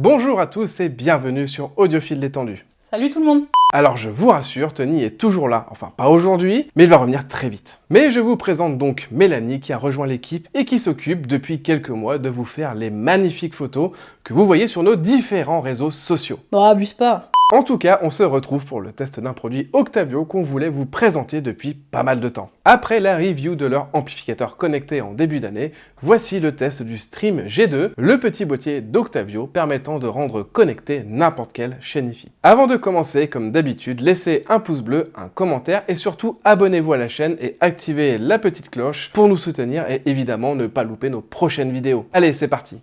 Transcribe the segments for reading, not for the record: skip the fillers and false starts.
Bonjour à tous et bienvenue sur Audiophile détendu. Salut tout le monde! Alors je vous rassure, Tony est toujours là, enfin pas aujourd'hui, mais il va revenir très vite. Mais je vous présente donc Mélanie qui a rejoint l'équipe et qui s'occupe depuis quelques mois de vous faire les magnifiques photos que vous voyez sur nos différents réseaux sociaux. Non, abuse pas! En tout cas, on se retrouve pour le test d'un produit Octavio qu'on voulait vous présenter depuis pas mal de temps. Après la review de leur amplificateur connecté en début d'année, voici le test du Stream G2, le petit boîtier d'Octavio permettant de rendre connecté n'importe quelle chaîne hi-fi. Avant de commencer, comme d'habitude, laissez un pouce bleu, un commentaire et surtout abonnez-vous à la chaîne et activez la petite cloche pour nous soutenir et évidemment ne pas louper nos prochaines vidéos. Allez, c'est parti!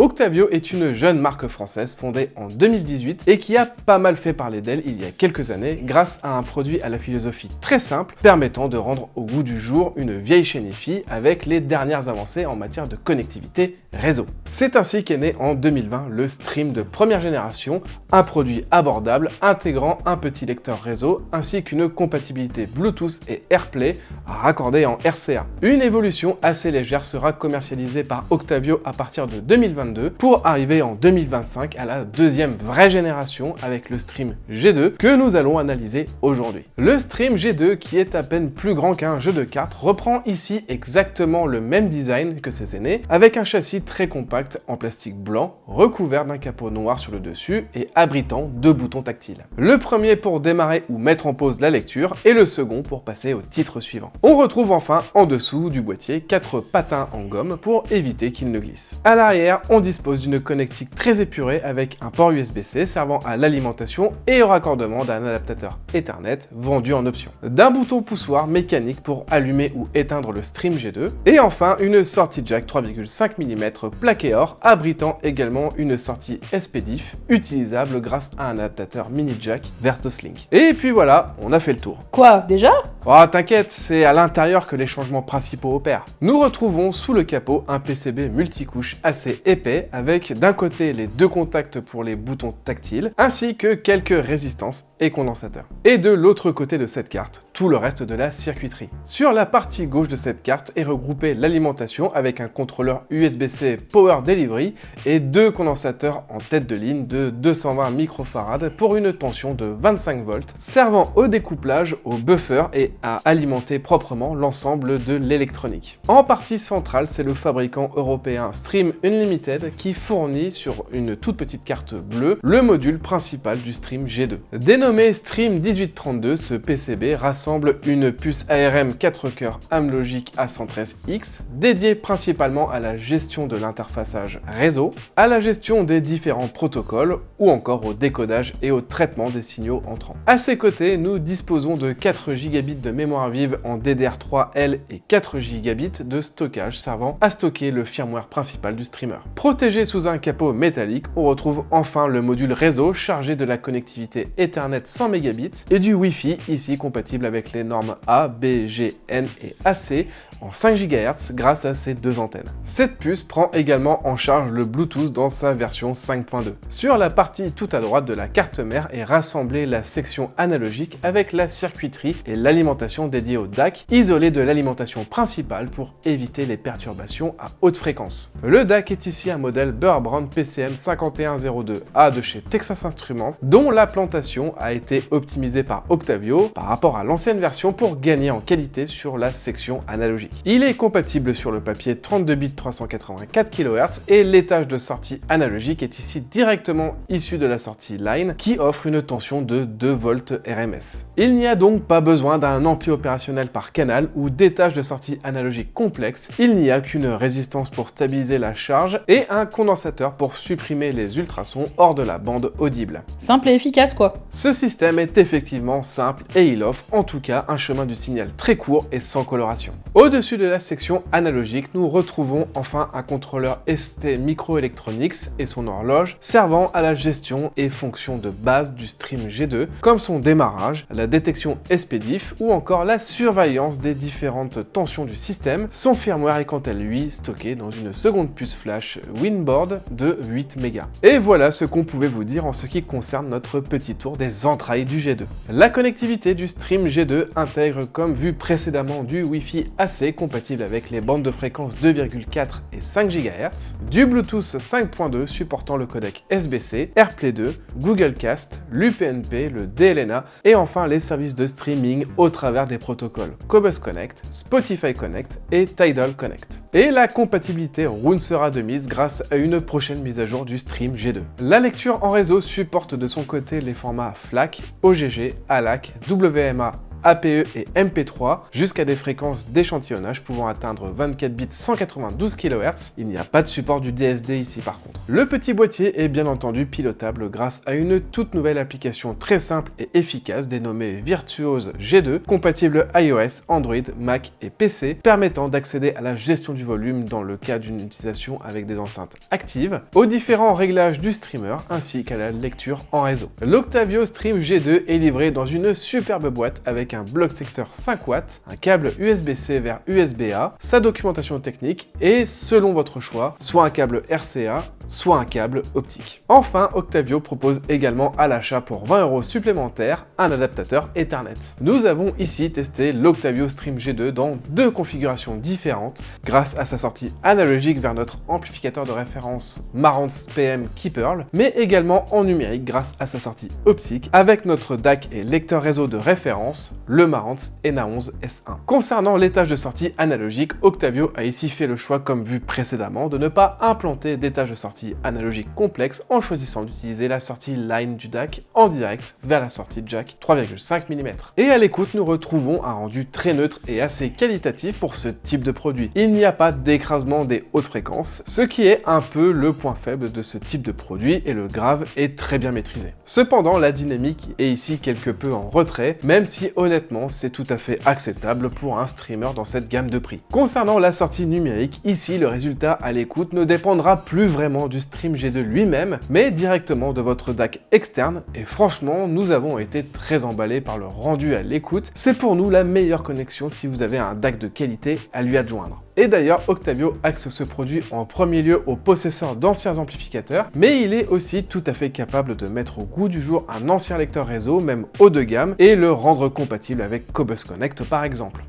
Octavio est une jeune marque française fondée en 2018 et qui a pas mal fait parler d'elle il y a quelques années grâce à un produit à la philosophie très simple permettant de rendre au goût du jour une vieille chaîne hi-fi avec les dernières avancées en matière de connectivité réseau. C'est ainsi qu'est né en 2020 le Stream de première génération, un produit abordable intégrant un petit lecteur réseau ainsi qu'une compatibilité Bluetooth et AirPlay raccordée en RCA. Une évolution assez légère sera commercialisée par Octavio à partir de 2022 pour arriver en 2025 à la deuxième vraie génération avec le Stream G2 que nous allons analyser aujourd'hui. Le Stream G2, qui est à peine plus grand qu'un jeu de cartes, reprend ici exactement le même design que ses aînés avec un châssis très compact en plastique blanc recouvert d'un capot noir sur le dessus et abritant deux boutons tactiles. Le premier pour démarrer ou mettre en pause la lecture et le second pour passer au titre suivant. On retrouve enfin en dessous du boîtier 4 patins en gomme pour éviter qu'il ne glisse. À l'arrière, on dispose d'une connectique très épurée avec un port USB-C servant à l'alimentation et au raccordement d'un adaptateur Ethernet vendu en option. D'un bouton poussoir mécanique pour allumer ou éteindre le Stream G2 et enfin une sortie jack 3,5 mm plaqué or abritant également une sortie SPDIF utilisable grâce à un adaptateur mini jack vers Toslink. Et puis voilà, on a fait le tour. Quoi, déjà? Oh t'inquiète, c'est à l'intérieur que les changements principaux opèrent. Nous retrouvons sous le capot un PCB multicouche assez épais avec d'un côté les deux contacts pour les boutons tactiles ainsi que quelques résistances et condensateurs. Et de l'autre côté de cette carte, tout le reste de la circuiterie. Sur la partie gauche de cette carte est regroupée l'alimentation avec un contrôleur USB-C Power Delivery et deux condensateurs en tête de ligne de 220 microfarad pour une tension de 25 volts servant au découplage, au buffer et à alimenter proprement l'ensemble de l'électronique. En partie centrale, c'est le fabricant européen Stream Unlimited qui fournit sur une toute petite carte bleue le module principal du Stream G2. Dénommé Stream 1832, ce PCB rassemble une puce ARM 4 cœurs Amlogic A113X dédiée principalement à la gestion de l'interfaçage réseau, à la gestion des différents protocoles ou encore au décodage et au traitement des signaux entrants. À ses côtés, nous disposons de 4 Gb de mémoire vive en DDR3L et 4 Gb de stockage servant à stocker le firmware principal du streamer. Protégé sous un capot métallique, on retrouve enfin le module réseau chargé de la connectivité Ethernet 100 Mbps et du Wi-Fi, ici compatible avec les normes A, B, G, N et AC en 5 GHz grâce à ces deux antennes. Cette puce prend également en charge le Bluetooth dans sa version 5.2. Sur la partie tout à droite de la carte mère est rassemblée la section analogique avec la circuiterie et l'alimentation dédiée au DAC, isolée de l'alimentation principale pour éviter les perturbations à haute fréquence. Le DAC est ici un modèle Burr Brown PCM 5102A de chez Texas Instruments, dont la plantation a été optimisée par Octavio par rapport à l'ancienne version pour gagner en qualité sur la section analogique. numérique. Il est compatible sur le papier 32 bits 384 kHz et l'étage de sortie analogique est ici directement issu de la sortie Line qui offre une tension de 2 volts RMS. Il n'y a donc pas besoin d'un ampli opérationnel par canal ou d'étage de sortie analogique complexe, il n'y a qu'une résistance pour stabiliser la charge et un condensateur pour supprimer les ultrasons hors de la bande audible. Simple et efficace quoi. Ce système est effectivement simple et il offre en tout cas un chemin du signal très court et sans coloration. Au-dessus de la section analogique, nous retrouvons enfin un contrôleur ST Microelectronics et son horloge servant à la gestion et fonction de base du Stream G2 comme son démarrage, la détection SPDIF ou encore la surveillance des différentes tensions du système. Son firmware est quant à lui stocké dans une seconde puce flash Winboard de 8 Mega. Et voilà ce qu'on pouvait vous dire en ce qui concerne notre petit tour des entrailles du G2. La connectivité du Stream G2 intègre comme vu précédemment du Wi-Fi AC compatible avec les bandes de fréquence 2,4 et 5 GHz, du Bluetooth 5.2 supportant le codec SBC, AirPlay 2, Google Cast, l'UPnP, le DLNA et enfin les services de streaming au travers des protocoles Cobus Connect, Spotify Connect et Tidal Connect. Et la compatibilité roule sera de mise grâce à une prochaine mise à jour du Stream G2. La lecture en réseau supporte de son côté les formats FLAC, OGG, ALAC, WMA, APE et MP3 jusqu'à des fréquences d'échantillonnage pouvant atteindre 24 bits 192 kHz. Il n'y a pas de support du DSD ici par contre. Le petit boîtier est bien entendu pilotable grâce à une toute nouvelle application très simple et efficace dénommée Virtuose G2, compatible iOS, Android, Mac et PC, permettant d'accéder à la gestion du volume dans le cas d'une utilisation avec des enceintes actives, aux différents réglages du streamer ainsi qu'à la lecture en réseau. L'Octavio Stream G2 est livré dans une superbe boîte avec un bloc secteur 5 watts, un câble USB-C vers USB-A, sa documentation technique et, selon votre choix, soit un câble RCA, soit un câble optique. Enfin, Octavio propose également à l'achat pour 20 € supplémentaires un adaptateur Ethernet. Nous avons ici testé l'Octavio Stream G2 dans deux configurations différentes grâce à sa sortie analogique vers notre amplificateur de référence Marantz PM Keypearl, mais également en numérique grâce à sa sortie optique avec notre DAC et lecteur réseau de référence, le Marantz ENA11 S1. Concernant l'étage de sortie analogique, Octavio a ici fait le choix, comme vu précédemment, de ne pas implanter d'étage de sortie analogique complexe en choisissant d'utiliser la sortie Line du DAC en direct vers la sortie jack 3,5 mm. Et à l'écoute, nous retrouvons un rendu très neutre et assez qualitatif pour ce type de produit. Il n'y a pas d'écrasement des hautes fréquences, ce qui est un peu le point faible de ce type de produit et le grave est très bien maîtrisé. Cependant, la dynamique est ici quelque peu en retrait, même si honnêtement c'est tout à fait acceptable pour un streamer dans cette gamme de prix. Concernant la sortie numérique, ici le résultat à l'écoute ne dépendra plus vraiment du Stream G2 lui-même, mais directement de votre DAC externe et franchement nous avons été très emballés par le rendu à l'écoute. C'est pour nous la meilleure connexion si vous avez un DAC de qualité à lui adjoindre. Et d'ailleurs, Octavio axe ce produit en premier lieu aux possesseurs d'anciens amplificateurs, mais il est aussi tout à fait capable de mettre au goût du jour un ancien lecteur réseau, même haut de gamme, et le rendre compatible avec Cobus Connect par exemple.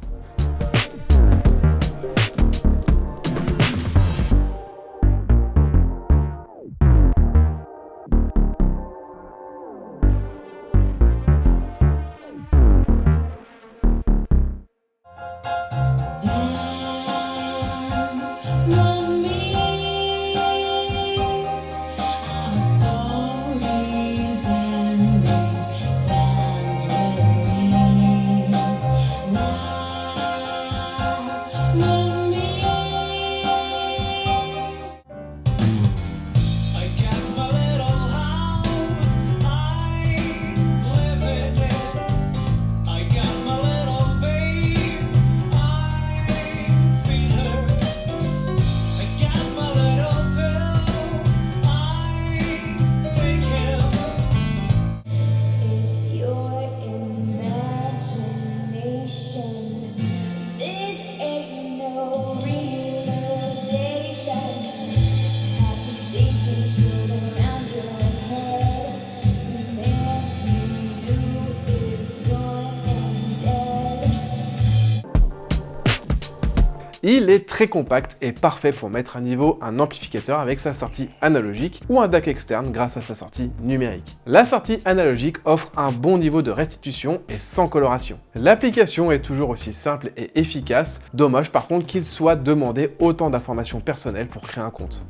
Il est très compact et parfait pour mettre à niveau un amplificateur avec sa sortie analogique ou un DAC externe grâce à sa sortie numérique. La sortie analogique offre un bon niveau de restitution et sans coloration. L'application est toujours aussi simple et efficace, dommage par contre qu'il soit demandé autant d'informations personnelles pour créer un compte.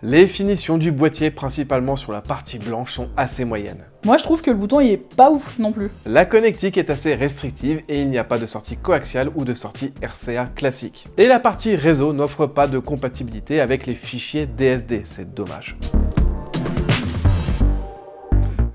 Les finitions du boîtier, principalement sur la partie blanche, sont assez moyennes. Moi je trouve que le bouton il est pas ouf non plus. La connectique est assez restrictive et il n'y a pas de sortie coaxiale ou de sortie RCA classique. Et la partie réseau n'offre pas de compatibilité avec les fichiers DSD, c'est dommage.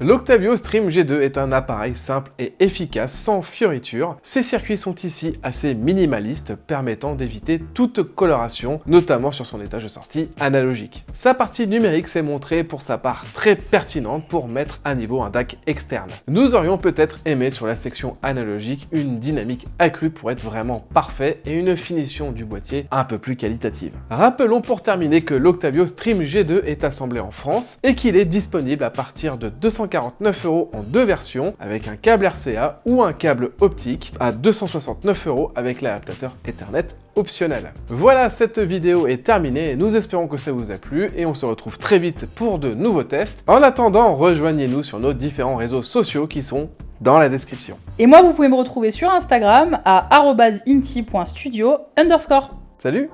L'Octavio Stream G2 est un appareil simple et efficace sans fioritures. Ses circuits sont ici assez minimalistes, permettant d'éviter toute coloration, notamment sur son étage de sortie analogique. Sa partie numérique s'est montrée pour sa part très pertinente pour mettre à niveau un DAC externe. Nous aurions peut-être aimé sur la section analogique une dynamique accrue pour être vraiment parfait et une finition du boîtier un peu plus qualitative. Rappelons pour terminer que l'Octavio Stream G2 est assemblé en France et qu'il est disponible à partir de 249 € en deux versions avec un câble RCA ou un câble optique à 269 € avec l'adaptateur Ethernet optionnel. Voilà, cette vidéo est terminée, nous espérons que ça vous a plu et on se retrouve très vite pour de nouveaux tests. En attendant, rejoignez-nous sur nos différents réseaux sociaux qui sont dans la description. Et moi vous pouvez me retrouver sur Instagram à @inti.studio_. Salut!